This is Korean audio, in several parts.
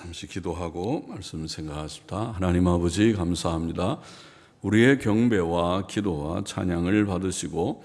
잠시 기도하고 말씀 생각하십니다. 하나님 아버지 감사합니다. 우리의 경배와 기도와 찬양을 받으시고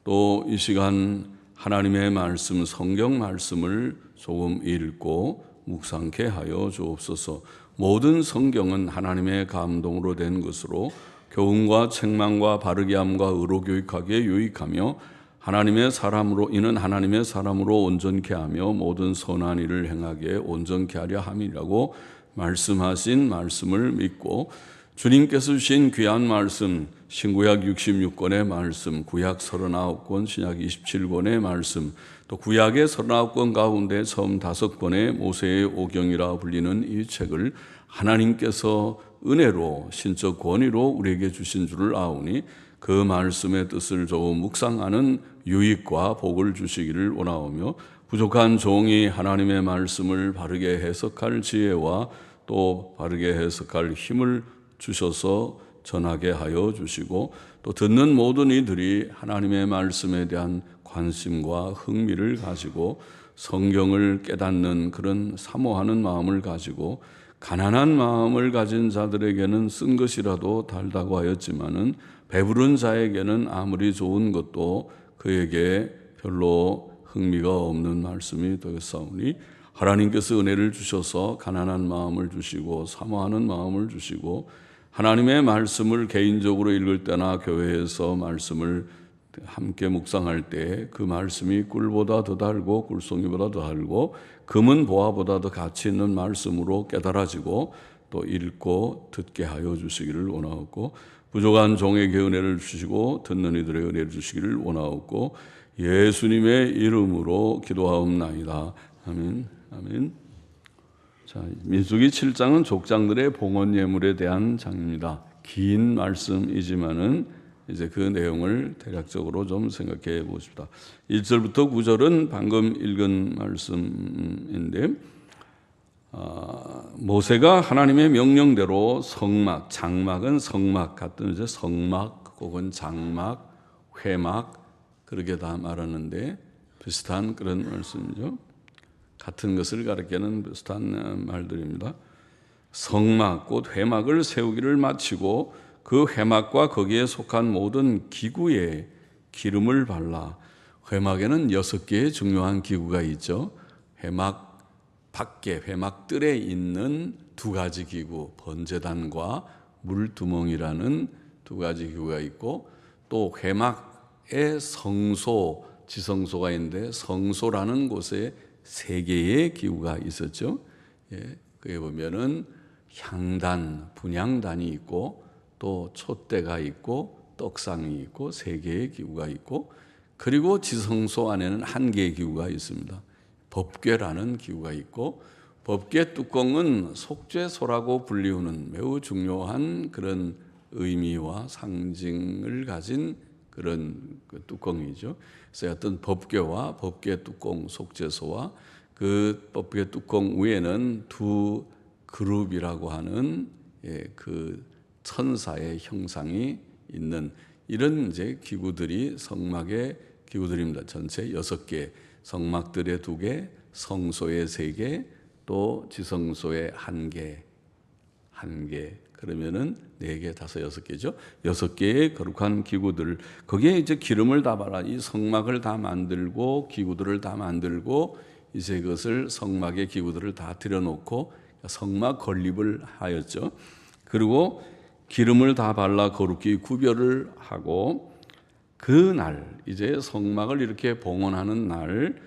또 이 시간 하나님의 말씀, 성경 말씀을 조금 읽고 묵상케 하여 주옵소서. 모든 성경은 하나님의 감동으로 된 것으로 교훈과 책망과 바르게 함과 의로 교육하기에 유익하며 하나님의 사람으로 이는 하나님의 사람으로 온전케 하며 모든 선한 일을 행하기에 온전케 하려 함이라고 말씀하신 말씀을 믿고 주님께서 주신 귀한 말씀 신구약 66권의 말씀, 구약 39권, 신약 27권의 말씀, 또 구약의 39권 가운데 처음 5권의 모세의 오경이라 불리는 이 책을 하나님께서 은혜로 신적 권위로 우리에게 주신 줄을 아오니 그 말씀의 뜻을 조금 묵상하는 유익과 복을 주시기를 원하오며 부족한 종이 하나님의 말씀을 바르게 해석할 지혜와 또 바르게 해석할 힘을 주셔서 전하게 하여 주시고 또 듣는 모든 이들이 하나님의 말씀에 대한 관심과 흥미를 가지고 성경을 깨닫는 그런 사모하는 마음을 가지고 가난한 마음을 가진 자들에게는 쓴 것이라도 달다고 하였지만은 배부른 자에게는 아무리 좋은 것도 그에게 별로 흥미가 없는 말씀이 되었사오니 하나님께서 은혜를 주셔서 가난한 마음을 주시고 사모하는 마음을 주시고 하나님의 말씀을 개인적으로 읽을 때나 교회에서 말씀을 함께 묵상할 때 그 말씀이 꿀보다 더 달고 꿀송이보다 더 달고 금은 보화보다 더 가치 있는 말씀으로 깨달아지고 또 읽고 듣게 하여 주시기를 원하옵고 부족한 종에게 은혜를 주시고 듣는 이들의 은혜를 주시기를 원하옵고 예수님의 이름으로 기도하옵나이다. 아멘. 아멘. 자, 민수기 7장은 족장들의 봉헌 예물에 대한 장입니다. 긴 말씀이지만은 이제 그 내용을 대략적으로 좀 생각해 보십시다. 1절부터 9절은 방금 읽은 말씀인데 모세가 하나님의 명령대로 성막, 장막은 성막 같은 이제 성막 혹은 장막, 회막 그렇게 다 말하는데 비슷한 그런 말씀이죠. 같은 것을 가리키는 비슷한 말들입니다. 성막, 곧 회막을 세우기를 마치고 그 회막과 거기에 속한 모든 기구에 기름을 발라 회막에는 6개의 중요한 기구가 있죠. 회막 밖에 회막들에 있는 2가지 기구, 번제단과 물두멍이라는 2가지 기구가 있고 또 회막에 성소, 지성소가 있는데 성소라는 곳에 3개의 기구가 있었죠. 예, 거기에 보면은 향단, 분향단이 있고 또 촛대가 있고 떡상이 있고 3개의 기구가 있고 그리고 지성소 안에는 1개의 기구가 있습니다. 법궤라는 기구가 있고 법궤 뚜껑은 속죄소라고 불리우는 매우 중요한 그런 의미와 상징을 가진 그런 뚜껑이죠. 그래서 어떤 법궤와 법궤 뚜껑 속죄소와 그 법궤 뚜껑 위에는 2 그룹이라고 하는 그 천사의 형상이 있는 이런 이제 기구들이 성막의 기구들입니다. 전체 6개, 성막들의 2개, 성소의 3개, 또 지성소의 1개, 그러면은 4개, 5, 6개죠. 6개의 거룩한 기구들, 거기에 이제 기름을 다 발라 이 성막을 다 만들고 기구들을 다 만들고 이제 그것을 성막의 기구들을 다 들여놓고 성막 건립을 하였죠. 그리고 기름을 다 발라 거룩히 구별을 하고 그날 이제 성막을 이렇게 봉헌하는 날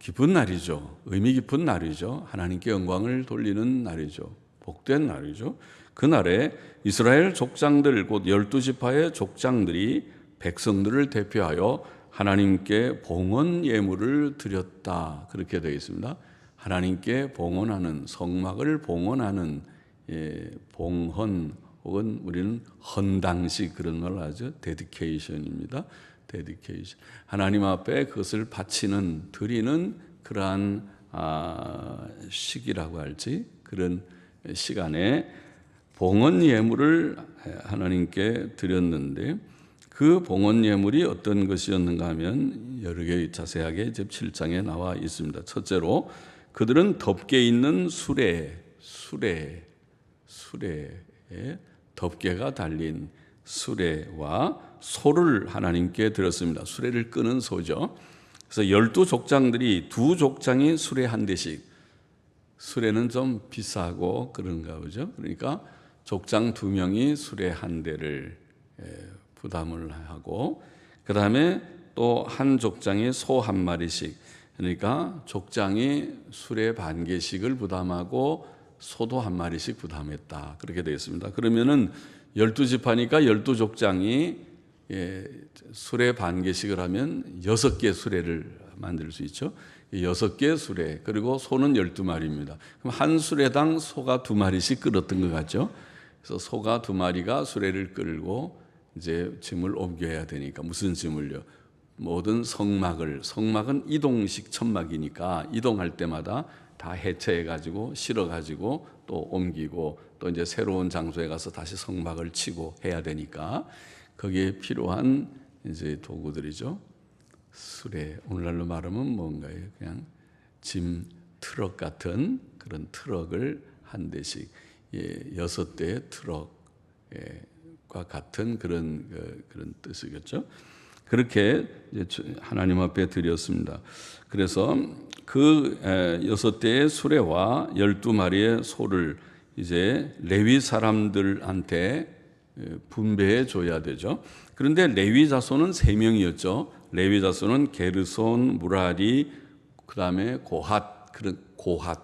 기쁜 날이죠. 의미 깊은 날이죠. 하나님께 영광을 돌리는 날이죠. 복된 날이죠. 그날에 이스라엘 족장들 곧 12지파의 족장들이 백성들을 대표하여 하나님께 봉헌 예물을 드렸다. 그렇게 되어 있습니다. 하나님께 봉헌하는 성막을 봉헌하는 봉헌 혹은 우리는 헌당식 그런 걸 하죠. 데디케이션입니다. 데디케이션. 하나님 앞에 그것을 바치는 드리는 그러한 시기라고 할지 그런 시간에 봉헌 예물을 하나님께 드렸는데 그 봉헌 예물이 어떤 것이었는가 하면 여러 개 자세하게 7장에 나와 있습니다. 첫째로 그들은 덮개 있는 수레 수레에 덮개가 달린 수레와 소를 하나님께 드렸습니다. 수레를 끄는 소죠. 그래서 12족장들이 두 족장이 수레 한 대씩. 수레는 좀 비싸고 그런가 보죠. 그러니까 족장 2명이 수레 한 대를 부담을 하고, 그 다음에 또 한 족장이 소 한 마리씩, 그러니까 족장이 수레 반 개씩을 부담하고 소도 한 마리씩 부담했다. 그렇게 되어 있습니다. 그러면은 12지파니까 12족장이 수레 반 개씩을 하면 6개 수레를 만들 수 있죠. 6개 수레, 그리고 소는 12마리입니다. 그럼 한 수레당 소가 2마리씩 끌었던 것 같죠. 그래서 소가 2마리가 수레를 끌고 이제 짐을 옮겨야 되니까, 무슨 짐을요? 모든 성막은 이동식 천막이니까 이동할 때마다 다 해체해가지고 실어가지고 또 옮기고 또 이제 새로운 장소에 가서 다시 성막을 치고 해야 되니까 거기에 필요한 이제 도구들이죠. 수레, 오늘날로 말하면 뭔가요? 그냥 짐 트럭 같은 그런 트럭을 한 대씩, 6대의 트럭과 같은 그런 뜻이겠죠. 그렇게 하나님 앞에 드렸습니다. 그래서 그 6대의 수레와 12마리의 소를 이제 레위 사람들한테 분배해 줘야 되죠. 그런데 레위 자손은 3명이었죠. 레위 자손은 게르손, 무라리, 그다음에 고핫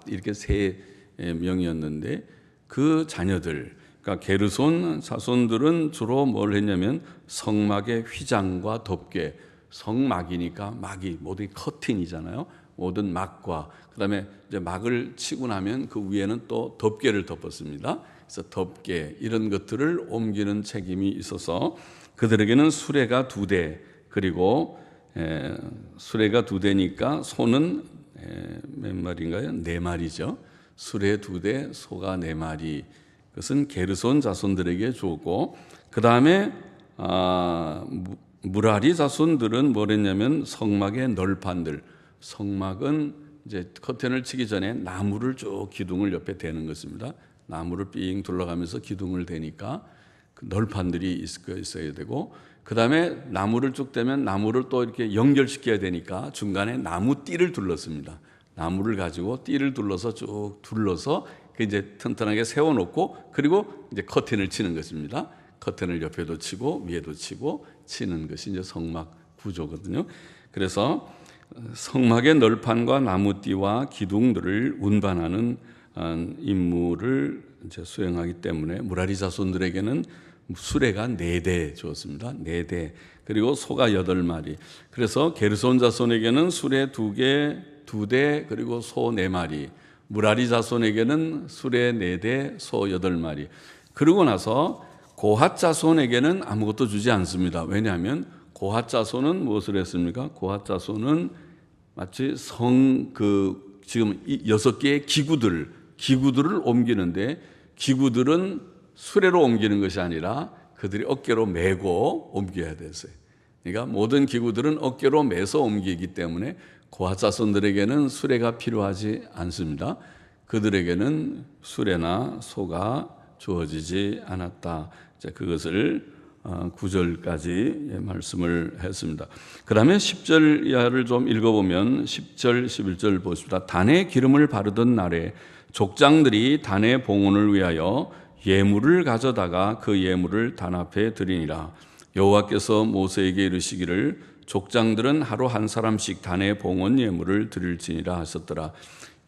이렇게 3명이었는데 그 자녀들, 그러니까 게르손 자손들은 주로 뭘 했냐면 성막의 휘장과 덮개, 성막이니까 막이 모두 커튼이잖아요. 모든 막과 그다음에 이제 막을 치고 나면 그 위에는 또 덮개를 덮었습니다. 그래서 덮개 이런 것들을 옮기는 책임이 있어서 그들에게는 수레가 2대, 그리고 수레가 2대니까 소는 몇 마리인가요? 4마리죠. 수레 2대, 소가 4마리. 그것은 게르손 자손들에게 주었고, 그 다음에 무라리 자손들은 뭐랬냐면 성막의 널판들, 성막은 이제 커튼을 치기 전에 나무를 쭉 기둥을 옆에 대는 것입니다. 나무를 삥 둘러가면서 기둥을 대니까 그 널판들이 있어야 되고, 그 다음에 나무를 쭉 대면 나무를 또 이렇게 연결시켜야 되니까 중간에 나무 띠를 둘렀습니다. 나무를 가지고 띠를 둘러서 쭉 둘러서 이제 튼튼하게 세워놓고, 그리고 이제 커튼을 치는 것입니다. 커튼을 옆에도 치고 위에도 치고 치는 것이 이제 성막 구조거든요. 그래서 성막의 널판과 나무띠와 기둥들을 운반하는 임무를 이제 수행하기 때문에 무라리 자손들에게는 수레가 4대 주었습니다. 4대. 그리고 소가 8마리. 그래서 게르손 자손에게는 수레 2대, 그리고 소 4마리. 무라리 자손에게는 수레 4대, 소 8마리. 그러고 나서 고핫 자손에게는 아무것도 주지 않습니다. 왜냐하면 고핫 자손은 무엇을 했습니까? 고핫 자손은 마치 지금 6개의 기구들을 옮기는데, 기구들은 수레로 옮기는 것이 아니라 그들이 어깨로 메고 옮겨야 됐어요. 그러니까 모든 기구들은 어깨로 메서 옮기기 때문에 고핫 자손들에게는 수레가 필요하지 않습니다. 그들에게는 수레나 소가 주어지지 않았다. 그것을 9절까지 말씀을 했습니다. 그 다음에 10절 이하를 좀 읽어보면 10절, 11절 보십시다. 단에 기름을 바르던 날에 족장들이 단의 봉헌을 위하여 예물을 가져다가 그 예물을 단 앞에 드리니라. 여호와께서 모세에게 이르시기를 족장들은 하루 한 사람씩 단의 봉헌 예물을 드릴지니라 하셨더라.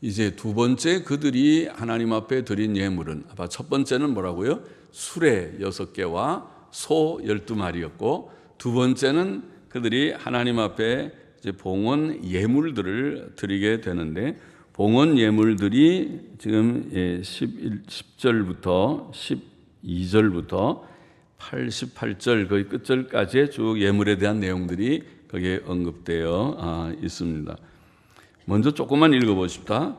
이제 두 번째 그들이 하나님 앞에 드린 예물은, 첫 번째는 뭐라고요? 수레 6개와 소 12마리였고, 두 번째는 그들이 하나님 앞에 이제 봉헌 예물들을 드리게 되는데, 봉헌 예물들이 지금 10절부터 12절부터 88절 거의 끝절까지의 쭉 예물에 대한 내용들이 거기에 언급되어 있습니다. 먼저 조금만 읽어보십시다.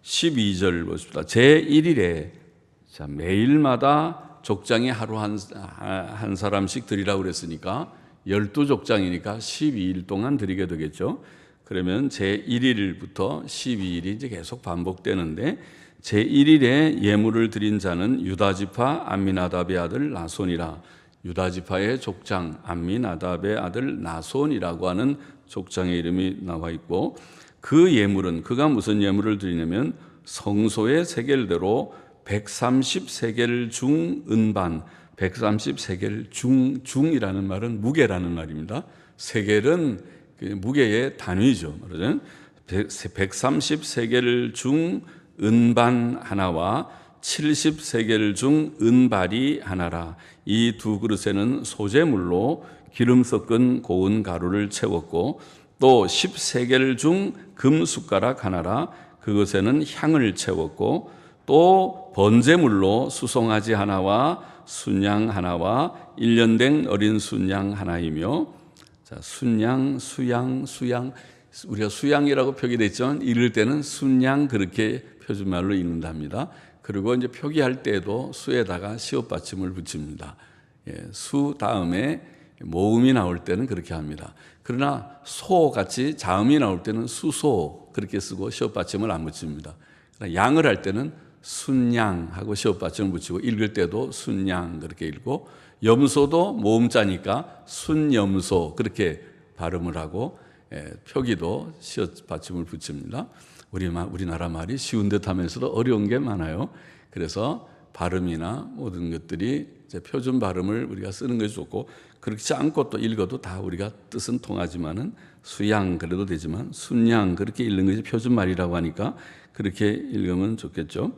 12절 보십시다. 제1일에 매일마다 족장이 하루 한 사람씩 드리라고 그랬으니까 12족장이니까 12일 동안 드리게 되겠죠. 그러면 제1일부터 12일이 이제 계속 반복되는데 제1일에 예물을 드린 자는 유다지파 암미나답의 아들 나손이라. 유다지파의 족장 암미나답의 아들 나손이라고 하는 족장의 이름이 나와 있고, 그 예물은 그가 무슨 예물을 드리냐면 성소의 세겔대로 130세겔 중 은반, 130세겔 중이라는 말은 무게라는 말입니다. 세겔은 무게의 단위죠. 말하자면 130세겔 중 은반 하나와 70세겔 중 은발이 하나라. 이 두 그릇에는 소재물로 기름 섞은 고운 가루를 채웠고, 또 10세겔 중 금숟가락 하나라. 그것에는 향을 채웠고, 또 번제물로 수송아지 하나와 순양 하나와 1년 된 어린 순양 하나이며, 자, 순양, 수양, 우리가 수양이라고 표기되어 있지만 읽을 때는 순양 그렇게 표준말로 읽는답니다. 그리고 이제 표기할 때도 수에다가 시옷 받침을 붙입니다. 수 다음에 모음이 나올 때는 그렇게 합니다. 그러나 소 같이 자음이 나올 때는 수소 그렇게 쓰고 시옷 받침을 안 붙입니다. 양을 할 때는 순양하고 시옷 받침을 붙이고, 읽을 때도 순양 그렇게 읽고, 염소도 모음자니까 순염소 그렇게 발음을 하고, 표기도 시옷 받침을 붙입니다. 우리나라 말이 쉬운 듯 하면서도 어려운 게 많아요. 그래서 발음이나 모든 것들이 이제 표준 발음을 우리가 쓰는 것이 좋고, 그렇지 않고 또 읽어도 다 우리가 뜻은 통하지만은 수양 그래도 되지만 순양 그렇게 읽는 것이 표준 말이라고 하니까 그렇게 읽으면 좋겠죠.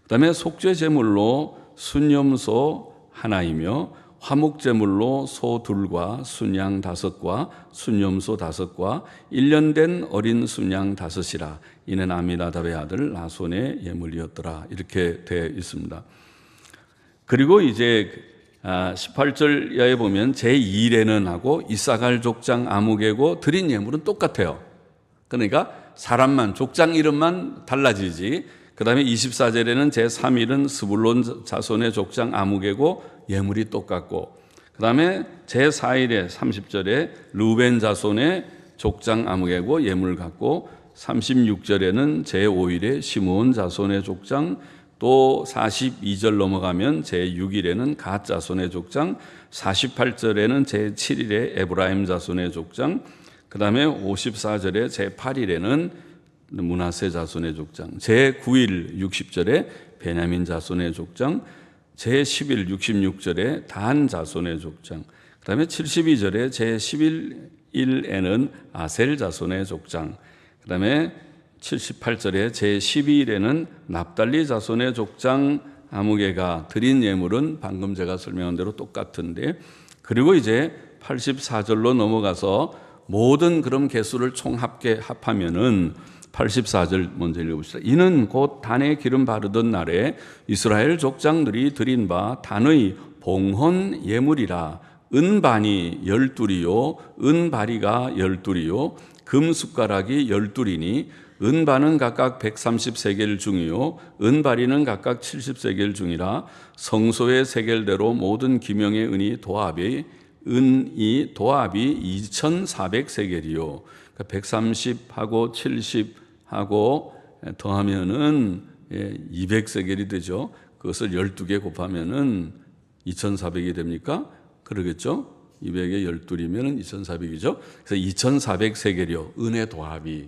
그다음에 속죄 제물로 순염소 하나이며 화목제물로 소 둘과 순양 5과 순염소 5과 1년 된 어린 순양 5이라. 이는 아미나답의 아들 나손의 예물이었더라. 이렇게 되어 있습니다. 그리고 이제 18절 이하에 보면 제2일에는 하고 이사갈 족장 아무개고 드린 예물은 똑같아요. 그러니까 사람만 족장 이름만 달라지지. 그 다음에 24절에는 제3일은 스불론 자손의 족장 아무개고 예물이 똑같고, 그 다음에 제4일에 30절에 루벤 자손의 족장 아무개고 예물 같고, 36절에는 제5일에 시므온 자손의 족장, 또 42절 넘어가면 제6일에는 갓 자손의 족장, 48절에는 제7일에 에브라임 자손의 족장, 그 다음에 54절에 제8일에는 므낫세 자손의 족장, 제9일 60절에 베냐민 자손의 족장, 제10일 66절에 단 자손의 족장, 그 다음에 72절에 제11일에는 아셀 자손의 족장, 그 다음에 78절에 제12일에는 납달리 자손의 족장 아무개가 드린 예물은 방금 제가 설명한 대로 똑같은데, 그리고 이제 84절로 넘어가서 모든 그런 개수를 합하면은 84절 먼저 읽어봅시다. 이는 곧 단에 기름 바르던 날에 이스라엘 족장들이 드린 바 단의 봉헌 예물이라. 은반이 12이요 은바리가 12이요 금숟가락이 12이니 은반은 각각 130세겔 중이요 은바리는 각각 70세겔 중이라. 성소의 세겔대로 모든 기명의 은이 도합이 2400세겔이요. 그러니까 130하고 70하고 더하면은 200세겔이 되죠. 그것을 12개 곱하면은 2400이 됩니까? 그러겠죠? 200에 12이면 2400이죠. 그래서 2400세겔이요. 은의 도합이.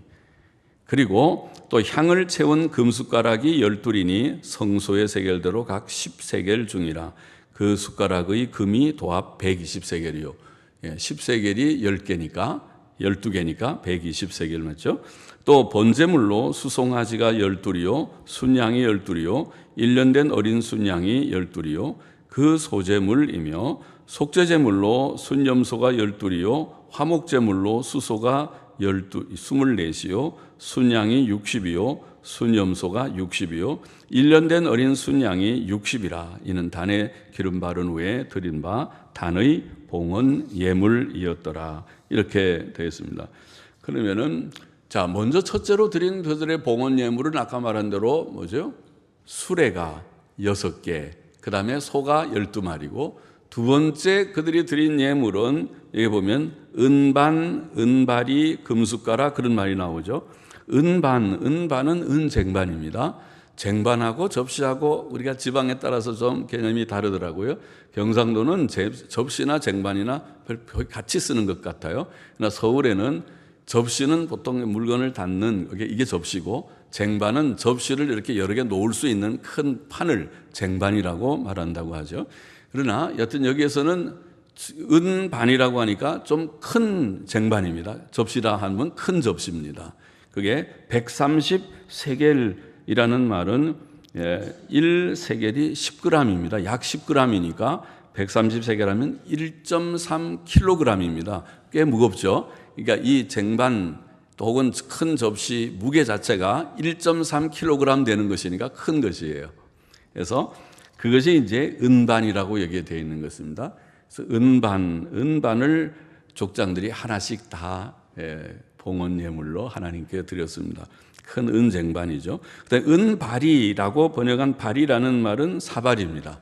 그리고 또 향을 채운 금숟가락이 12이니 성소의 세겔대로 각 10세겔 중이라. 그 숟가락의 금이 도합 120세겔이요. 10세겔이 10개니까 12개니까 120세겔 맞죠? 또 번제물로 수송아지가 12이요 순양이 12이요 1년 된 어린 순양이 12이요 그 소제물이며, 속죄제물로 순염소가 12이요 화목제물로 수소가 24이요 순양이 60이요 순염소가 60이요 1년 된 어린 순양이 60이라. 이는 단에 기름 바른 후에 드린 바 단의 봉헌 예물이었더라. 이렇게 되어 있습니다. 그러면은 자, 먼저 첫째로 드린 그들의 봉헌 예물은 아까 말한 대로 뭐죠? 수레가 6개, 그 다음에 소가 12마리고 두 번째 그들이 드린 예물은 여기 보면 은반, 은발이, 금숟가락 그런 말이 나오죠. 은반은 은쟁반입니다. 쟁반하고 접시하고 우리가 지방에 따라서 좀 개념이 다르더라고요. 경상도는 접시나 쟁반이나 같이 쓰는 것 같아요. 그러나 서울에는 접시는 보통 물건을 담는 이게 접시고, 쟁반은 접시를 이렇게 여러 개 놓을 수 있는 큰 판을 쟁반이라고 말한다고 하죠. 그러나 여튼 여기에서는 은반이라고 하니까 좀 큰 쟁반입니다. 접시라 하면 큰 접시입니다. 그게 133세겔이라는 말은 1세겔이 10g입니다. 약 10g이니까 130세겔 하면 1.3kg입니다. 꽤 무겁죠. 그러니까 이 쟁반 혹은 큰 접시 무게 자체가 1.3kg 되는 것이니까 큰 것이에요. 그래서 그것이 이제 은반이라고 여기에 되어 있는 것입니다. 그래서 은반을 족장들이 하나씩 다 봉헌 예물로 하나님께 드렸습니다. 큰 은쟁반이죠. 그다음에 은발이라고 번역한 발이라는 말은 사발입니다.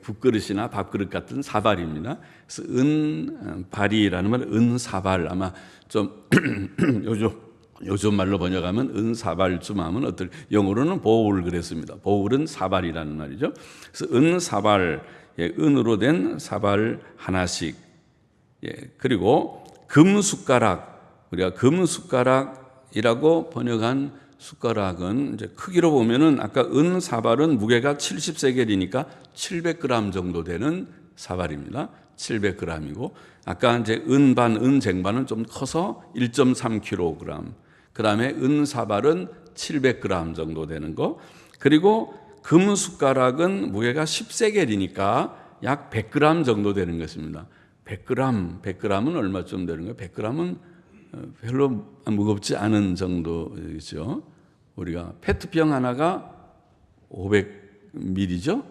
국그릇이나 밥그릇 같은 사발입니다. 그래서 은발이라는 말은 은사발, 아마 좀 요즘 말로 번역하면 은사발쯤 하면 어떨, 영어로는 보울 그랬습니다. 보울은 사발이라는 말이죠. 그래서 은사발, 은으로 된 사발 하나씩, 그리고 금숟가락, 우리가 금숟가락이라고 번역한 숟가락은 이제 크기로 보면은 아까 은사발은 무게가 70세겔이니까 700g 정도 되는 사발입니다. 700g이고, 아까 이제 은반, 은쟁반은 좀 커서 1.3kg, 그 다음에 은사발은 700g 정도 되는 거, 그리고 금숟가락은 무게가 10세겔이니까 약 100g 정도 되는 것입니다. 100g은 얼마쯤 되는 거예요? 100g은 별로 무겁지 않은 정도이죠. 우리가 페트병 하나가 500ml죠.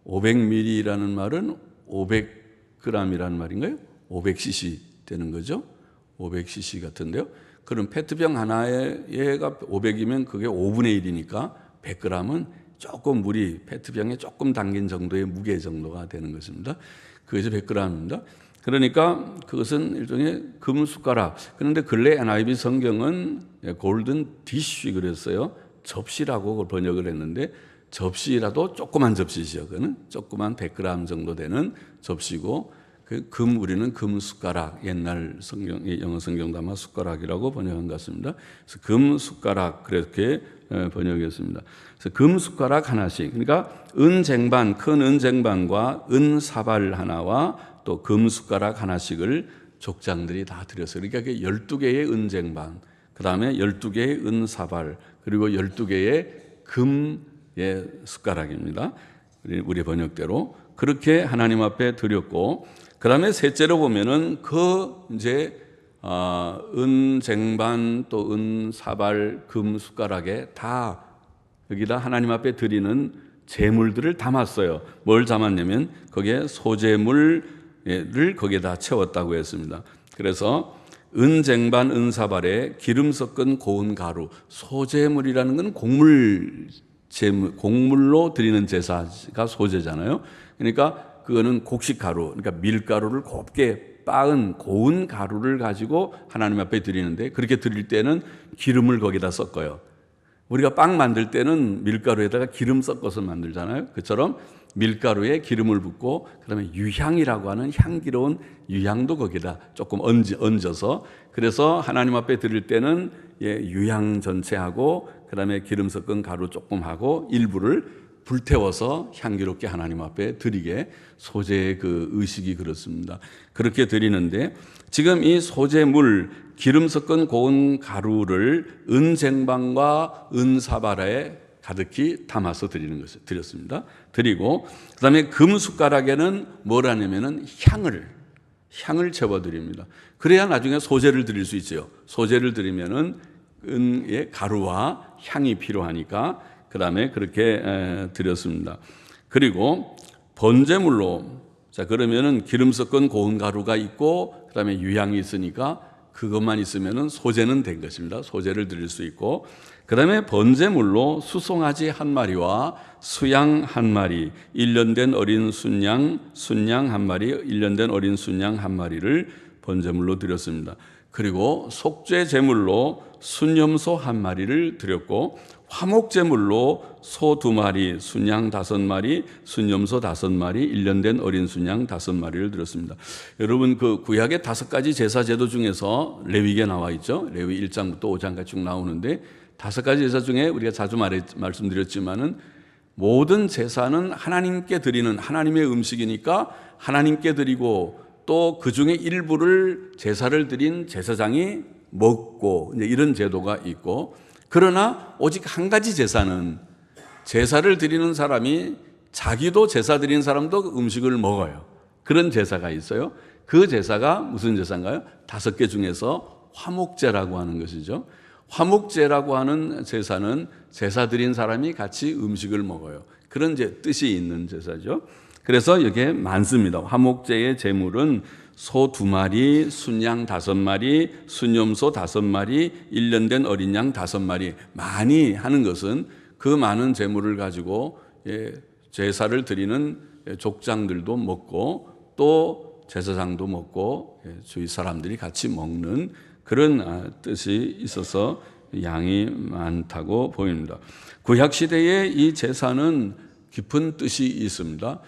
500ml라는 말은 500g이라는 말인가요? 500cc 되는 거죠. 500cc 같은데요. 그럼 페트병 하나에 얘가 500이면 그게 5분의 1이니까 100g은 조금 물이 페트병에 조금 담긴 정도의 무게 정도가 되는 것입니다. 그것이 100g입니다. 그러니까 그것은 일종의 금숟가락. 그런데 근래 NIV 성경은 골든 디쉬 그랬어요. 접시라고 번역을 했는데, 접시라도 조그만 접시죠. 그거는 조그만 100g 정도 되는 접시고, 우리는 금숟가락, 옛날 성경, 영어 성경도 아마 숟가락이라고 번역한 것 같습니다. 그래서 금숟가락 그렇게 번역했습니다. 그래서 금숟가락 하나씩, 그러니까 은쟁반, 큰 은쟁반과 은사발 하나와 또 금숟가락 하나씩을 족장들이 다 드렸어요. 그러니까 12개의 은쟁반, 그 다음에 12개의 은사발, 그리고 12개의 금의 숟가락입니다. 우리 번역대로 그렇게 하나님 앞에 드렸고, 그 다음에 셋째로 보면은 이제 은쟁반 또 은사발 금숟가락에 다 여기다 하나님 앞에 드리는 제물들을 담았어요. 뭘 담았냐면 거기에 소제물을 거기에다 채웠다고 했습니다. 그래서 은쟁반 은사발에 기름 섞은 고운 가루, 소제물이라는 건 곡물로 드리는 제사가 소제잖아요. 그러니까 그거는 곡식 가루, 그러니까 밀가루를 곱게 빻은 고운 가루를 가지고 하나님 앞에 드리는데, 그렇게 드릴 때는 기름을 거기다 섞어요. 우리가 빵 만들 때는 밀가루에다가 기름 섞어서 만들잖아요. 그처럼 밀가루에 기름을 붓고, 그 다음에 유향이라고 하는 향기로운 유향도 거기다 조금 얹어서, 그래서 하나님 앞에 드릴 때는 유향 전체하고 그 다음에 기름 섞은 가루 조금 하고 일부를 불태워서 향기롭게 하나님 앞에 드리게, 소제의 그 의식이 그렇습니다. 그렇게 드리는데, 지금 이 소제물, 기름 섞은 고운 가루를 은쟁반과 은사발에 가득히 담아서 드리는 것을 드렸습니다. 드리고, 그 다음에 금숟가락에는 뭘 하냐면은 향을 채워드립니다. 그래야 나중에 소제를 드릴 수 있어요. 소제를 드리면은 은의 가루와 향이 필요하니까 그 다음에 그렇게 드렸습니다. 그리고 번제물로, 자 그러면은 기름 섞은 고운 가루가 있고 그 다음에 유향이 있으니까 그것만 있으면은 소제는 된 것입니다. 소제를 드릴 수 있고, 그 다음에 번제물로 수송아지 한 마리와 수양 한 마리, 1년 된 어린 순양 한 마리, 1년 된 어린 순양 한 마리를 번제물로 드렸습니다. 그리고 속죄 제물로 순염소 한 마리를 드렸고, 화목 제물로 소 2마리, 순양 5마리, 순염소 5마리, 1년 된 어린 순양 5마리를 드렸습니다. 여러분, 그 구약의 5가지 제사 제도 중에서 레위기에 나와 있죠. 레위 1장부터 5장까지 쭉 나오는데, 5가지 제사 중에 우리가 자주 말씀드렸지만은 모든 제사는 하나님께 드리는 하나님의 음식이니까 하나님께 드리고, 또 그 중에 일부를 제사를 드린 제사장이 먹고, 이제 이런 제도가 있고, 그러나 오직 한 가지 제사는 제사를 드리는 사람이 자기도 제사 드리는 사람도 음식을 먹어요. 그런 제사가 있어요. 그 제사가 무슨 제사인가요? 5개 중에서 화목제라고 하는 것이죠. 화목제라고 하는 제사는 제사 드린 사람이 같이 음식을 먹어요. 그런 뜻이 있는 제사죠. 그래서 여기에 많습니다. 화목제의 제물은 소 2마리, 순양 5마리, 순염소 5마리, 1년 된 어린 양 5마리. 많이 하는 것은 그 많은 제물을 가지고 제사를 드리는 족장들도 먹고, 또 제사장도 먹고, 주위 사람들이 같이 먹는 그런 뜻이 있어서 양이 많다고 보입니다. 구약시대에 이 제사는 깊은 뜻이 있습니다.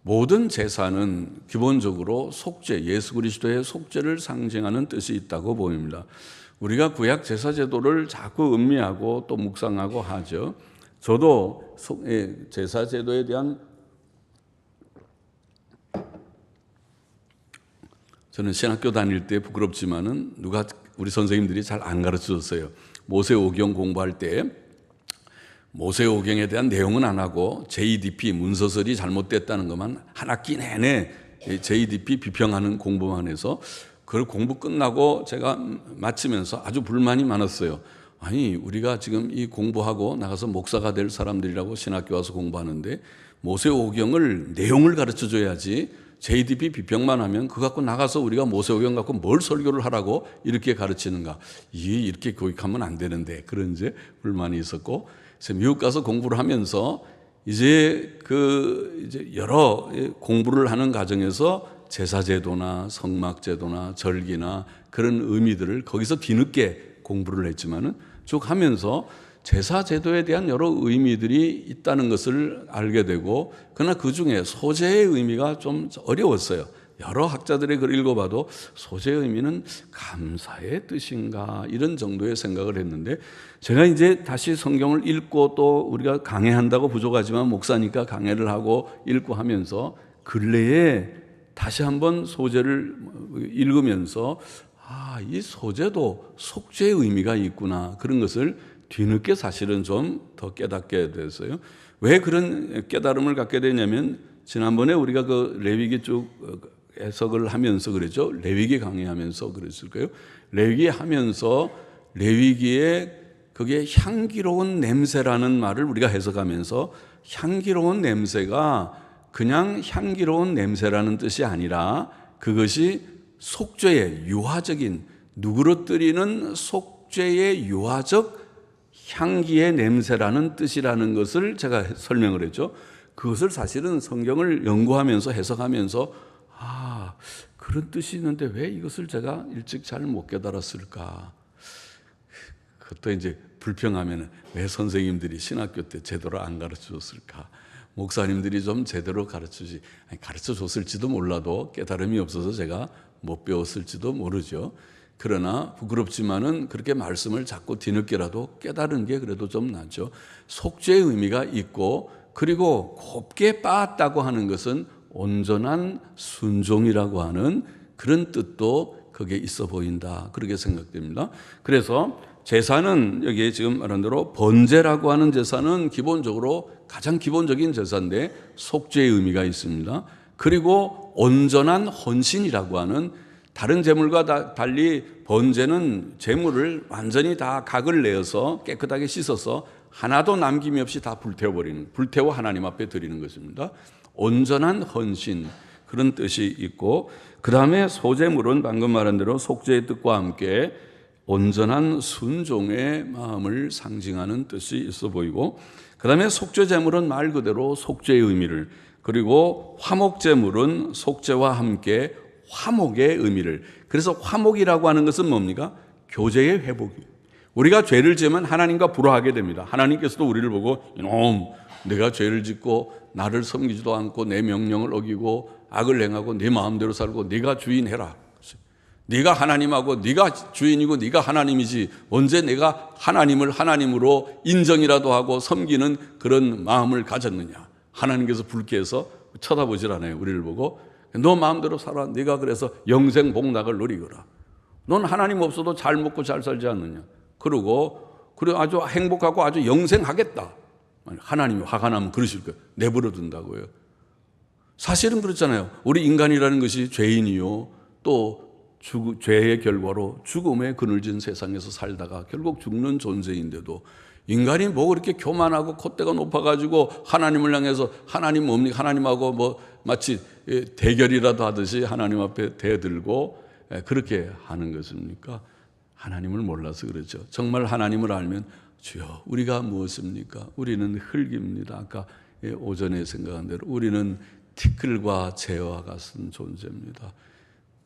모든 제사는 기본적으로 속죄, 예수 그리스도의 속죄를 상징하는 뜻이 있다고 보입니다. 우리가 구약 제사 제도를 자꾸 음미하고 또 묵상하고 하죠. 저도 제사 제도에 대한, 저는 신학교 다닐 때 부끄럽지만은 우리 선생님들이 잘 안 가르쳐 줬어요. 모세오경 공부할 때 모세오경에 대한 내용은 안 하고 JDP 문서설이 잘못됐다는 것만 한 학기 내내 JDP 비평하는 공부만 해서, 그걸 공부 끝나고 제가 마치면서 아주 불만이 많았어요. 아니, 우리가 지금 이 공부하고 나가서 목사가 될 사람들이라고 신학교 와서 공부하는데 모세오경을 내용을 가르쳐 줘야지, JDP 비평만 하면 그거 갖고 나가서 우리가 모세오경 갖고 뭘 설교를 하라고 이렇게 가르치는가, 이렇게 교육하면 안 되는데, 그런 이제 불만이 있었고, 그래서 미국 가서 공부를 하면서 이제 여러 공부를 하는 과정에서 제사제도나 성막제도나 절기나 그런 의미들을 거기서 뒤늦게 공부를 했지만은 쭉 하면서 제사제도에 대한 여러 의미들이 있다는 것을 알게 되고, 그러나 그 중에 소제의 의미가 좀 어려웠어요. 여러 학자들의 글을 읽어봐도 소제의 의미는 감사의 뜻인가, 이런 정도의 생각을 했는데, 제가 이제 다시 성경을 읽고, 또 우리가 강해한다고 부족하지만 목사니까 강해를 하고 읽고 하면서 근래에 다시 한번 소제를 읽으면서 이 소제도 속죄의 의미가 있구나, 그런 것을 뒤늦게 사실은 좀 더 깨닫게 됐어요. 왜 그런 깨달음을 갖게 되냐면, 지난번에 우리가 그 레위기 쭉 해석을 하면서 그랬죠. 레위기 강의하면서 그랬을 거예요. 레위기 하면서 레위기에 그게 향기로운 냄새라는 말을 우리가 해석하면서, 향기로운 냄새가 그냥 향기로운 냄새라는 뜻이 아니라 그것이 속죄의 유화적인, 누그러뜨리는 속죄의 유화적 향기의 냄새라는 뜻이라는 것을 제가 설명을 했죠. 그것을 사실은 성경을 연구하면서 해석하면서 그런 뜻이 있는데 왜 이것을 제가 일찍 잘 못 깨달았을까? 그것도 이제 불평하면 왜 선생님들이 신학교 때 제대로 안 가르쳐 줬을까? 목사님들이 좀 제대로 가르쳐 줬을지도 몰라도 깨달음이 없어서 제가 못 배웠을지도 모르죠. 그러나 부끄럽지만은 그렇게 말씀을 자꾸 뒤늦게라도 깨달은 게 그래도 좀 낫죠. 속죄의 의미가 있고, 그리고 곱게 빻았다고 하는 것은 온전한 순종이라고 하는 그런 뜻도 거기에 있어 보인다, 그렇게 생각됩니다. 그래서 제사는 여기에 지금 말한 대로 번제라고 하는 제사는 기본적으로 가장 기본적인 제사인데 속죄의 의미가 있습니다. 그리고 온전한 헌신이라고 하는, 다른 제물과 달리 번제는 제물을 완전히 다 각을 내어서 깨끗하게 씻어서 하나도 남김이 없이 다 불태워 하나님 앞에 드리는 것입니다. 온전한 헌신, 그런 뜻이 있고, 그 다음에 소제물은 방금 말한 대로 속죄의 뜻과 함께 온전한 순종의 마음을 상징하는 뜻이 있어 보이고, 그 다음에 속죄제물은 말 그대로 속죄의 의미를, 그리고 화목제물은 속죄와 함께 화목의 의미를. 그래서 화목이라고 하는 것은 뭡니까? 교제의 회복이에요. 우리가 죄를 지으면 하나님과 불화하게 됩니다. 하나님께서도 우리를 보고 이놈, 내가 죄를 짓고 나를 섬기지도 않고 내 명령을 어기고 악을 행하고 네 마음대로 살고 네가 주인해라. 네가 하나님하고 네가 주인이고 네가 하나님이지 언제 내가 하나님을 하나님으로 인정이라도 하고 섬기는 그런 마음을 가졌느냐. 하나님께서 불쾌해서 쳐다보질 않아요. 우리를 보고 너 마음대로 살아. 네가 그래서 영생 복락을 누리거라. 넌 하나님 없어도 잘 먹고 잘 살지 않느냐. 그리고 아주 행복하고 아주 영생하겠다. 하나님이 화가 나면 그러실 거예요. 내버려 둔다고요. 사실은 그렇잖아요. 우리 인간이라는 것이 죄인이요, 또 죄의 결과로 죽음에 그늘진 세상에서 살다가 결국 죽는 존재인데도 인간이 뭐 그렇게 교만하고 콧대가 높아가지고 하나님을 향해서 하나님 뭡니까? 하나님하고 뭐 마치 대결이라도 하듯이 하나님 앞에 대들고 그렇게 하는 것입니까? 하나님을 몰라서 그렇죠. 정말 하나님을 알면 주여 우리가 무엇입니까? 우리는 흙입니다. 아까 오전에 생각한 대로 우리는 티끌과 재와 같은 존재입니다.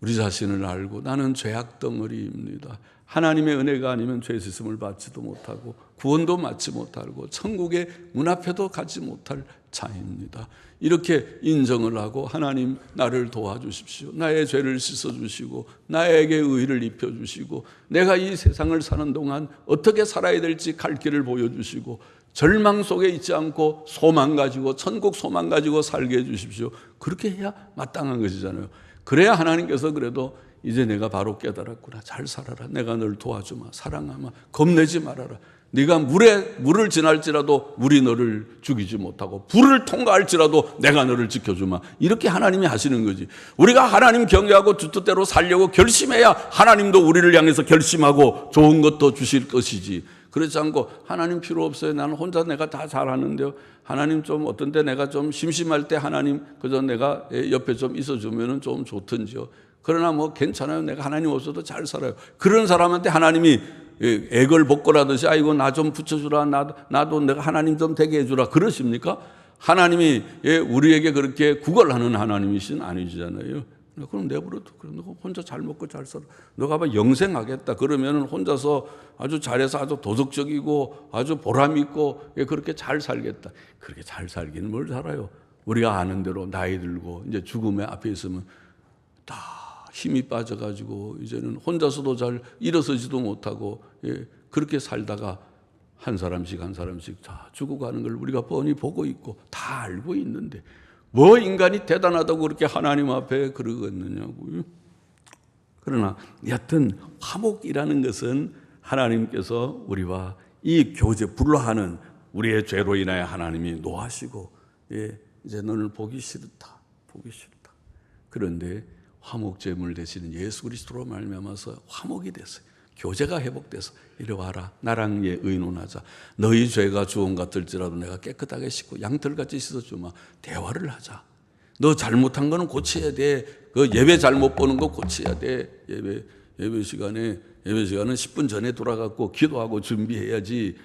우리 자신을 알고 나는 죄악 덩어리입니다. 하나님의 은혜가 아니면 죄 씻음을 받지도 못하고 구원도 받지 못하고 천국의 문 앞에도 가지 못할 자입니다. 이렇게 인정을 하고 하나님 나를 도와주십시오. 나의 죄를 씻어주시고 나에게 의를 입혀주시고 내가 이 세상을 사는 동안 어떻게 살아야 될지 갈 길을 보여주시고 절망 속에 있지 않고 소망 가지고 천국 소망 가지고 살게 해주십시오. 그렇게 해야 마땅한 것이잖아요. 그래야 하나님께서 그래도 이제 내가 바로 깨달았구나. 잘 살아라. 내가 널 도와주마. 사랑하마. 겁내지 말아라. 네가 물을 지날지라도 물이 너를 죽이지 못하고 불을 통과할지라도 내가 너를 지켜주마. 이렇게 하나님이 하시는 거지. 우리가 하나님 경외하고 주 뜻대로 살려고 결심해야 하나님도 우리를 향해서 결심하고 좋은 것도 주실 것이지. 그렇지 않고 하나님 필요 없어요. 나는 혼자 내가 다 잘하는데요. 하나님 좀 어떤 때 내가 좀 심심할 때 하나님 그저 내가 옆에 좀 있어주면 좀 좋든지요. 그러나 뭐 괜찮아요. 내가 하나님 없어도 잘 살아요. 그런 사람한테 하나님이 애걸복걸하듯이 아이고 나 좀 붙여주라. 나도 내가 하나님 좀 되게 해주라. 그러십니까? 하나님이 우리에게 그렇게 구걸하는 하나님이신 아니잖아요. 그럼 내버려둬. 그럼 너 혼자 잘 먹고 잘 살아. 너가 봐 영생하겠다. 그러면 혼자서 아주 잘해서 아주 도덕적이고 아주 보람 있고 그렇게 잘 살겠다. 그렇게 잘 살기는 뭘 살아요. 우리가 아는 대로 나이 들고 이제 죽음의 앞에 있으면 다 힘이 빠져가지고 이제는 혼자서도 잘 일어서지도 못하고 그렇게 살다가 한 사람씩 다 죽어가는 걸 우리가 뻔히 보고 있고 다 알고 있는데 뭐 인간이 대단하다고 그렇게 하나님 앞에 그러겠느냐고요. 그러나 여하튼 화목이라는 것은 하나님께서 우리와 이 교제 불화하는 우리의 죄로 인하여 하나님이 노하시고 이제 너를 보기 싫다. 그런데 화목제물 되시는 예수 그리스도로 말미암아서 화목이 됐어요. 교제가 회복돼서 이리 와라. 나랑 의논하자. 너희 죄가 주홍 같을지라도 내가 깨끗하게 씻고 양털같이 씻어주마. 대화를 하자. 너 잘못한 거는 고쳐야 돼. 그 예배 잘못 보는 거 고쳐야 돼. 예배 시간은 10분 전에 돌아갔고 기도하고 준비해야지.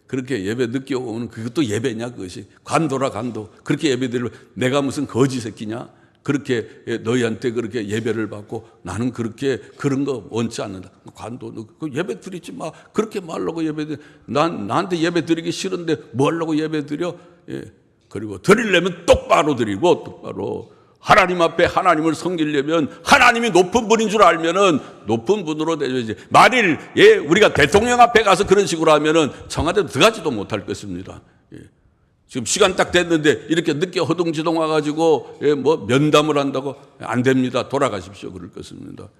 그렇게 예배 늦게 오면 그것도 예배냐 그것이. 관도라 관도. 그렇게 예배 드리면 내가 무슨 거지 새끼냐. 그렇게 너희한테 그렇게 예배를 받고 나는 그렇게 그런 거 원치 않는다. 관도 너 예배 드리지 마. 그렇게 말라고 예배 드려. 나한테 예배 드리기 싫은데 뭐 하려고 예배 드려? 그리고 드리려면 똑바로 드리고 똑바로 하나님 앞에 하나님을 섬기려면 하나님이 높은 분인 줄 알면은 높은 분으로 되어야지. 만일 우리가 대통령 앞에 가서 그런 식으로 하면은 청와대 들어가지도 못할 것입니다. 지금 시간 딱 됐는데 이렇게 늦게 허둥지둥 와가지고 뭐 면담을 한다고 안 됩니다. 돌아가십시오. 그럴 것입니다.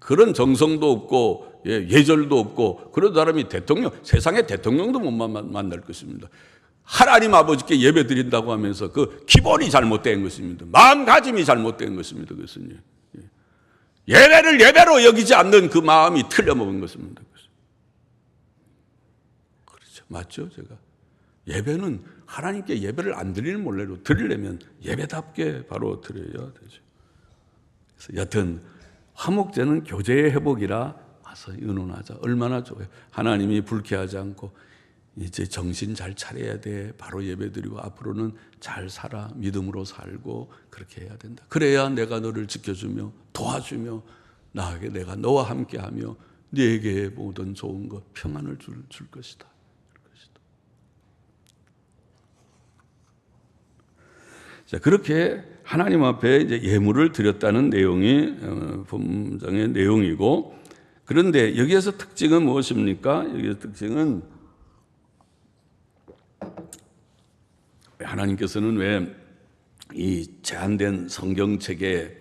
그런 정성도 없고 예절도 없고 그런 사람이 세상의 대통령도 못 만날 것입니다. 하나님 아버지께 예배 드린다고 하면서 그 기본이 잘못된 것입니다. 마음가짐이 잘못된 것입니다. 그것은 예배를 예배로 여기지 않는 그 마음이 틀려먹은 것입니다. 그렇죠. 맞죠? 제가 예배는 하나님께 예배를 안 드리는 몰래로 드리려면 예배답게 바로 드려야 되죠. 그래서 여튼 화목제는 교제의 회복이라 와서 의논하자. 얼마나 좋아요. 하나님이 불쾌하지 않고 이제 정신 잘 차려야 돼. 바로 예배드리고 앞으로는 잘 살아. 믿음으로 살고 그렇게 해야 된다. 그래야 내가 너를 지켜주며 도와주며 나에게 내가 너와 함께하며 네게 모든 좋은 것 평안을 줄 것이다. 자, 그렇게 하나님 앞에 이제 예물을 드렸다는 내용이 본문장의 내용이고, 그런데 여기에서 특징은 무엇입니까? 여기서 특징은 하나님께서는 왜 이 제한된 성경책에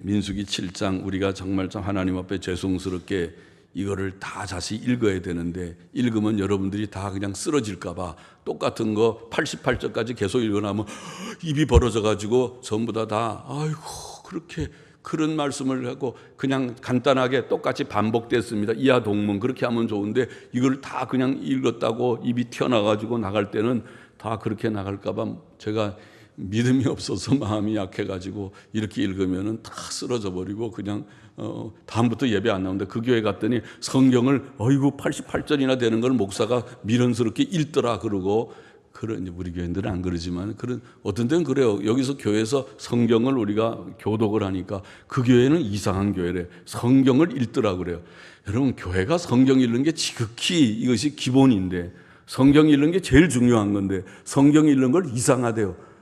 민수기 7장 우리가 정말 좀 하나님 앞에 죄송스럽게 이거를 다 다시 읽어야 되는데 읽으면 여러분들이 다 그냥 쓰러질까 봐 똑같은 거 88절까지 계속 읽어나면 입이 벌어져 가지고 전부 다 아이고 그렇게 그런 말씀을 하고 그냥 간단하게 똑같이 반복됐습니다. 이하 동문 그렇게 하면 좋은데 이걸 다 그냥 읽었다고 입이 튀어나와 가지고 나갈 때는 다 그렇게 나갈까 봐 제가 믿음이 없어서 마음이 약해가지고 이렇게 읽으면은 다 쓰러져 버리고 그냥 다음부터 예배 안 나오는데 그 교회 갔더니 성경을 어이구 88절이나 되는 걸 목사가 미련스럽게 읽더라 그러고 그런 우리 교인들은 안 그러지만 그런 어떤 데는 그래요. 여기서 교회에서 성경을 우리가 교독을 하니까 그 교회는 이상한 교회래. 성경을 읽더라 그래요. 여러분 교회가 성경 읽는 게 지극히 이것이 기본인데 성경 읽는 게 제일 중요한 건데 성경 읽는 걸 이상하대요.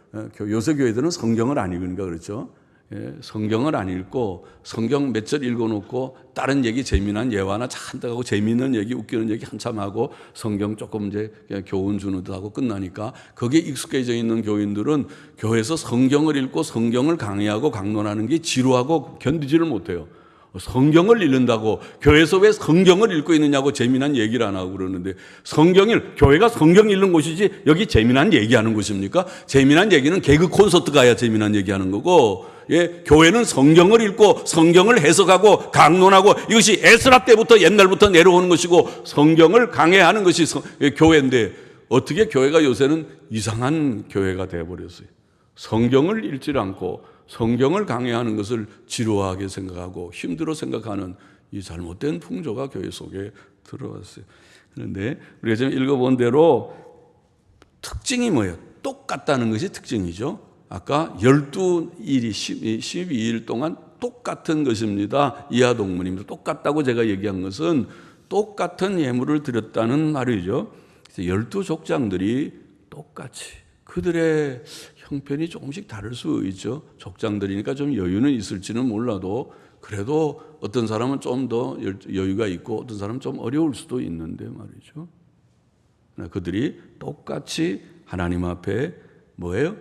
요새 교회들은 성경을 안 읽으니까 그렇죠. 성경을 안 읽고 성경 몇 절 읽어놓고 다른 얘기 재미난 예화나 잔뜩 하고 재미있는 얘기 웃기는 얘기 한참 하고 성경 조금 이제 교훈 주는 듯 하고 끝나니까 거기에 익숙해져 있는 교인들은 교회에서 성경을 읽고 성경을 강의하고 강론하는 게 지루하고 견디지를 못해요. 성경을 읽는다고 교회에서 왜 성경을 읽고 있느냐고 재미난 얘기를 안 하고 그러는데 교회가 성경 읽는 곳이지 여기 재미난 얘기하는 곳입니까? 재미난 얘기는 개그 콘서트 가야 재미난 얘기하는 거고 교회는 성경을 읽고 성경을 해석하고 강론하고 이것이 에스라 때부터 옛날부터 내려오는 것이고 성경을 강해하는 것이 교회인데 어떻게 교회가 요새는 이상한 교회가 되어버렸어요. 성경을 읽지 않고 성경을 강해하는 것을 지루하게 생각하고 힘들어 생각하는 이 잘못된 풍조가 교회 속에 들어왔어요. 그런데 우리가 지금 읽어본 대로 특징이 뭐예요? 똑같다는 것이 특징이죠. 아까 12일이 12일 동안 똑같은 것입니다. 이하 동문입니다. 똑같다고 제가 얘기한 것은 똑같은 예물을 드렸다는 말이죠. 12족장들이 똑같이 그들의 형편이 조금씩 다를 수 있죠. 족장들이니까 좀 여유는 있을지는 몰라도 그래도 어떤 사람은 좀 더 여유가 있고 어떤 사람은 좀 어려울 수도 있는데 말이죠. 그들이 똑같이 하나님 앞에 뭐예요?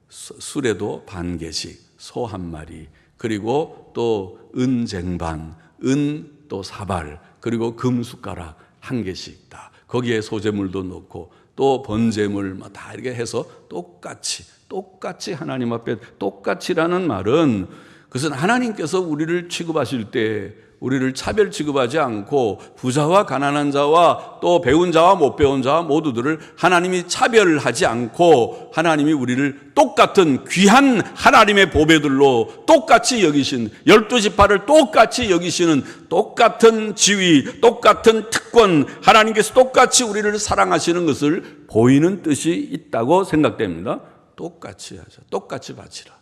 수레도 반 개씩, 소 한 마리, 그리고 또 은쟁반, 은 또 사발, 그리고 금 숟가락 한 개씩 다 거기에 소재물도 넣고 또 번제물 다 이렇게 해서 똑같이 하나님 앞에 똑같이라는 말은 그것은 하나님께서 우리를 취급하실 때 우리를 차별 취급하지 않고 부자와 가난한 자와 또 배운 자와 못 배운 자와 모두들을 하나님이 차별하지 않고 하나님이 우리를 똑같은 귀한 하나님의 보배들로 똑같이 여기신 12지파를 똑같이 여기시는 똑같은 지위, 똑같은 특권, 하나님께서 똑같이 우리를 사랑하시는 것을 보이는 뜻이 있다고 생각됩니다. 똑같이 하자. 똑같이 바치라.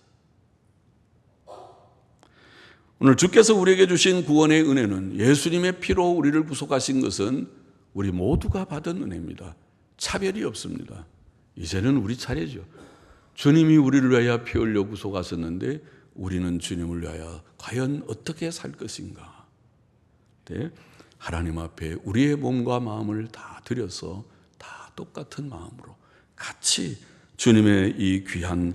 오늘 주께서 우리에게 주신 구원의 은혜는 예수님의 피로 우리를 구속하신 것은 우리 모두가 받은 은혜입니다. 차별이 없습니다. 이제는 우리 차례죠. 주님이 우리를 위하여 피 흘려 구속하셨는데 우리는 주님을 위하여 과연 어떻게 살 것인가? 네, 하나님 앞에 우리의 몸과 마음을 다 드려서 다 똑같은 마음으로 같이 주님의 이 귀한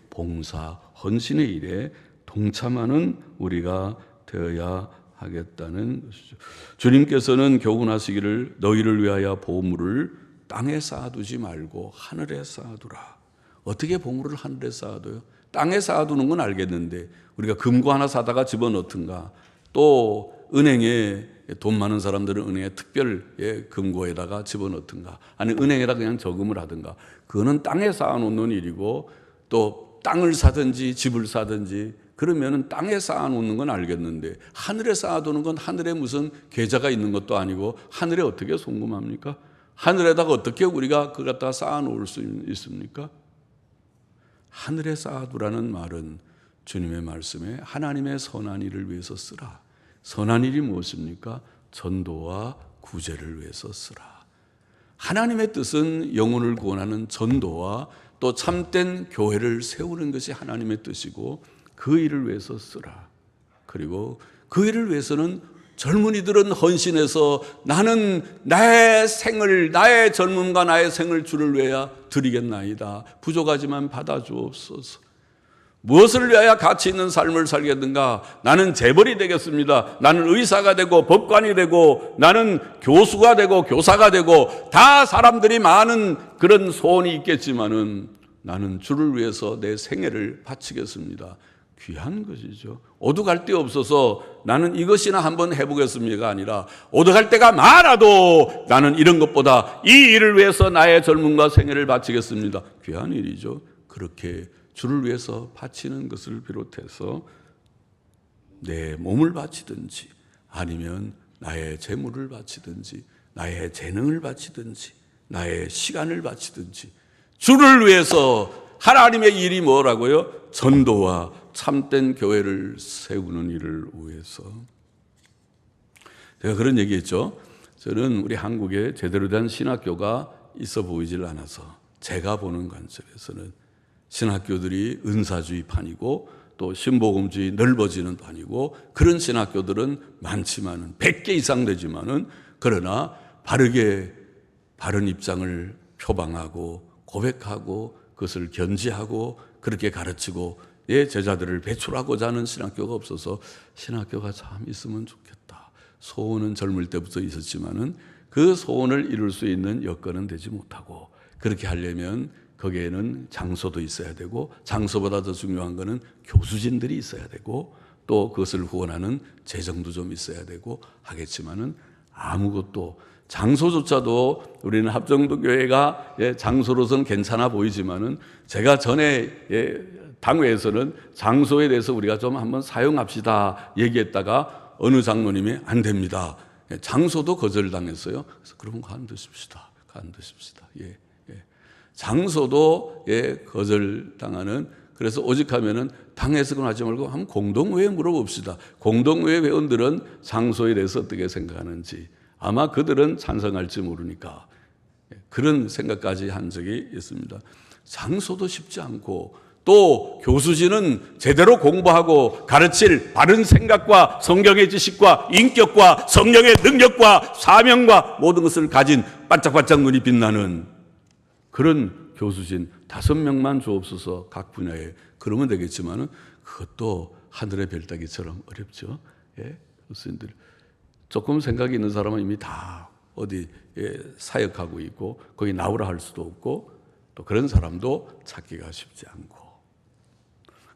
봉사, 헌신의 일에 동참하는 우리가 되어야 하겠다는 것이죠. 주님께서는 교훈하시기를 너희를 위하여 보물을 땅에 쌓아두지 말고 하늘에 쌓아두라. 어떻게 보물을 하늘에 쌓아둬요? 땅에 쌓아두는 건 알겠는데 우리가 금고 하나 사다가 집어넣든가 또 은행에 돈 많은 사람들은 은행에 특별 금고에다가 집어넣든가 아니 은행에다 그냥 저금을 하든가 그거는 땅에 쌓아놓는 일이고 또 땅을 사든지 집을 사든지 그러면은 땅에 쌓아놓는 건 알겠는데 하늘에 쌓아두는 건 하늘에 무슨 계좌가 있는 것도 아니고 하늘에 어떻게 송금합니까? 하늘에다가 어떻게 우리가 그걸 갖다가 쌓아놓을 수 있습니까? 하늘에 쌓아두라는 말은 주님의 말씀에 하나님의 선한 일을 위해서 쓰라. 선한 일이 무엇입니까? 전도와 구제를 위해서 쓰라. 하나님의 뜻은 영혼을 구원하는 전도와 또 참된 교회를 세우는 것이 하나님의 뜻이고 그 일을 위해서 쓰라. 그리고 그 일을 위해서는 젊은이들은 헌신해서 나는 나의 생을, 나의 젊음과 나의 생을 주를 위하여 드리겠나이다. 부족하지만 받아주옵소서. 무엇을 위하여 가치 있는 삶을 살겠는가? 나는 재벌이 되겠습니다. 나는 의사가 되고 법관이 되고 나는 교수가 되고 교사가 되고 다 사람들이 많은 그런 소원이 있겠지만은 나는 주를 위해서 내 생애를 바치겠습니다. 귀한 것이죠. 오죽할 데 없어서 나는 이것이나 한번 해보겠습니다가 아니라 오죽할 때가 많아도 나는 이런 것보다 이 일을 위해서 나의 젊음과 생애를 바치겠습니다. 귀한 일이죠. 그렇게 주를 위해서 바치는 것을 비롯해서 내 몸을 바치든지 아니면 나의 재물을 바치든지 나의 재능을 바치든지 나의 시간을 바치든지 주를 위해서 하나님의 일이 뭐라고요? 전도와 참된 교회를 세우는 일을 위해서. 제가 그런 얘기했죠. 저는 우리 한국에 제대로 된 신학교가 있어 보이질 않아서 제가 보는 관점에서는 신학교들이 은사주의 판이고 또 신복음주의 넓어지는 판이고 그런 신학교들은 많지만은 100개 이상 되지만은 그러나 바르게 바른 입장을 표방하고 고백하고 그것을 견지하고 그렇게 가르치고 내 제자들을 배출하고자 하는 신학교가 없어서 신학교가 참 있으면 좋겠다. 소원은 젊을 때부터 있었지만은 그 소원을 이룰 수 있는 여건은 되지 못하고 그렇게 하려면 거기에는 장소도 있어야 되고 장소보다 더 중요한 것은 교수진들이 있어야 되고 또 그것을 후원하는 재정도 좀 있어야 되고 하겠지만은 아무것도 장소조차도 우리는 합정도교회가 장소로서는 괜찮아 보이지만은 제가 전에 당회에서는 장소에 대해서 우리가 좀 한번 사용합시다 얘기했다가 어느 장로님이 안 됩니다. 장소도 거절당했어요. 그래서 그러면 관두십시다. 관두십시다. 예. 장소도 거절당하는 그래서 오직하면은 당에서 그건 하지 말고 한번 공동회에 물어봅시다. 공동회 회원들은 장소에 대해서 어떻게 생각하는지 아마 그들은 찬성할지 모르니까 그런 생각까지 한 적이 있습니다. 장소도 쉽지 않고 또 교수진은 제대로 공부하고 가르칠 바른 생각과 성경의 지식과 인격과 성령의 능력과 사명과 모든 것을 가진 반짝반짝 눈이 빛나는 그런 교수진 5명만 주옵소서 각 분야에 그러면 되겠지만은 그것도 하늘의 별따기처럼 어렵죠. 교수님들 조금 생각이 있는 사람은 이미 다 어디 사역하고 있고 거기 나오라 할 수도 없고 또 그런 사람도 찾기가 쉽지 않고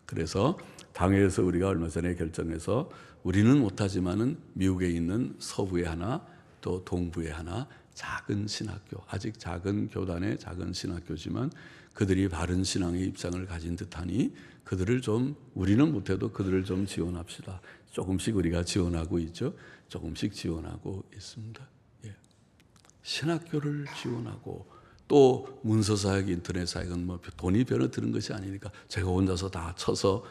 그래서 당회에서 우리가 얼마 전에 결정해서 우리는 못하지만은 미국에 있는 서부에 하나 또 동부에 하나 작은 신학교, 아직 작은 교단의 작은 신학교지만 그들이 바른 신앙의 입장을 가진 듯하니 그들을 좀 우리는 못해도 그들을 좀 지원합시다. 조금씩 우리가 지원하고 있죠. 조금씩 지원하고 있습니다. 신학교를 지원하고 또 문서사역, 인터넷사역은 뭐 돈이 별로 드는 것이 아니니까 제가 혼자서 다 쳐서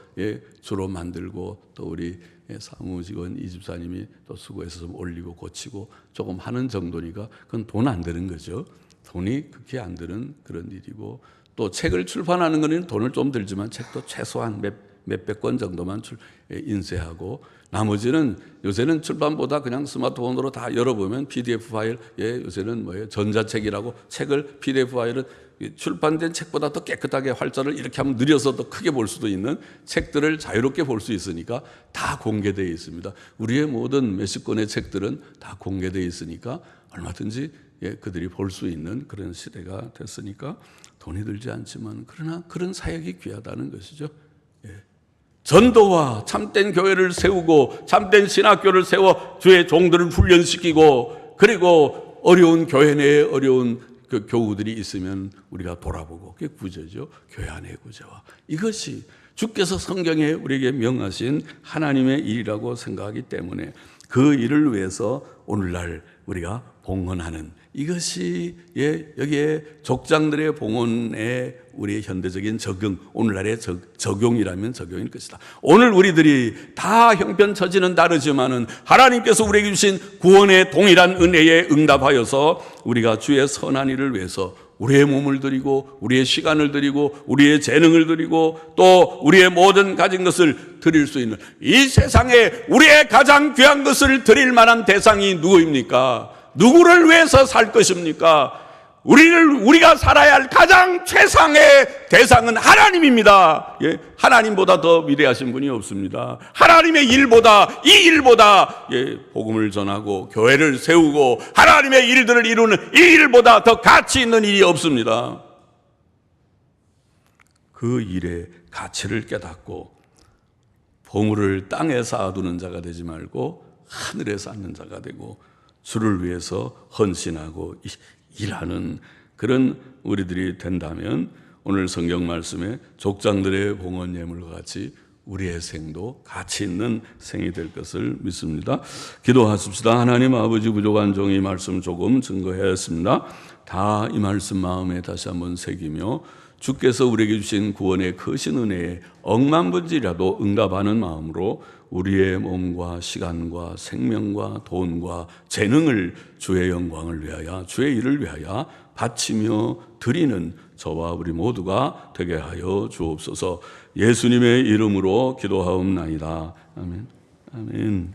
주로 만들고 또 우리 사무직원 이 집사님이 또 수고해서 좀 올리고 고치고 조금 하는 정도니까 그건 돈 안 드는 거죠. 돈이 그렇게 안 드는 그런 일이고 또 책을 출판하는 거는 돈을 좀 들지만 책도 최소한 몇백 권 정도만 인쇄하고 나머지는 요새는 출판보다 그냥 스마트폰으로 다 열어보면 PDF 파일, 요새는 뭐예요? 전자책이라고 책을 PDF 파일은 출판된 책보다 더 깨끗하게 활자를 이렇게 하면 느려서 더 크게 볼 수도 있는 책들을 자유롭게 볼 수 있으니까 다 공개되어 있습니다. 우리의 모든 몇십 권의 책들은 다 공개되어 있으니까 얼마든지 그들이 볼 수 있는 그런 시대가 됐으니까 돈이 들지 않지만 그러나 그런 사역이 귀하다는 것이죠. 전도와 참된 교회를 세우고 참된 신학교를 세워 주의 종들을 훈련시키고 그리고 어려운 교회 내에 어려운 그 교우들이 있으면 우리가 돌아보고 그게 구제죠. 교회 안의 구제와 이것이 주께서 성경에 우리에게 명하신 하나님의 일이라고 생각하기 때문에 그 일을 위해서 오늘날 우리가 봉헌하는 이것이 여기에 족장들의 봉헌의 우리의 현대적인 적용, 오늘날의 적용이라면 적용일 것이다. 오늘 우리들이 다 형편처지는 다르지만은 하나님께서 우리에게 주신 구원의 동일한 은혜에 응답하여서 우리가 주의 선한 일을 위해서 우리의 몸을 드리고 우리의 시간을 드리고 우리의 재능을 드리고 또 우리의 모든 가진 것을 드릴 수 있는 이 세상에 우리의 가장 귀한 것을 드릴 만한 대상이 누구입니까? 누구를 위해서 살 것입니까? 우리가 살아야 할 가장 최상의 대상은 하나님입니다. 예, 하나님보다 더 위대하신 분이 없습니다. 하나님의 일보다, 이 일보다, 복음을 전하고 교회를 세우고 하나님의 일들을 이루는 이 일보다 더 가치 있는 일이 없습니다. 그 일의 가치를 깨닫고 보물을 땅에 쌓아두는 자가 되지 말고 하늘에 쌓는 자가 되고 주를 위해서 헌신하고 일하는 그런 우리들이 된다면 오늘 성경 말씀에 족장들의 봉헌 예물과 같이 우리의 생도 가치 있는 생이 될 것을 믿습니다. 기도하십시다. 하나님 아버지, 부족한 종이 말씀 조금 증거했습니다. 다 이 말씀 마음에 다시 한번 새기며 주께서 우리에게 주신 구원의 크신 은혜에 억만분지라도 응답하는 마음으로 우리의 몸과 시간과 생명과 돈과 재능을 주의 영광을 위하여 주의 일을 위하여 바치며 드리는 저와 우리 모두가 되게 하여 주옵소서. 예수님의 이름으로 기도하옵나이다. 아멘. 아멘.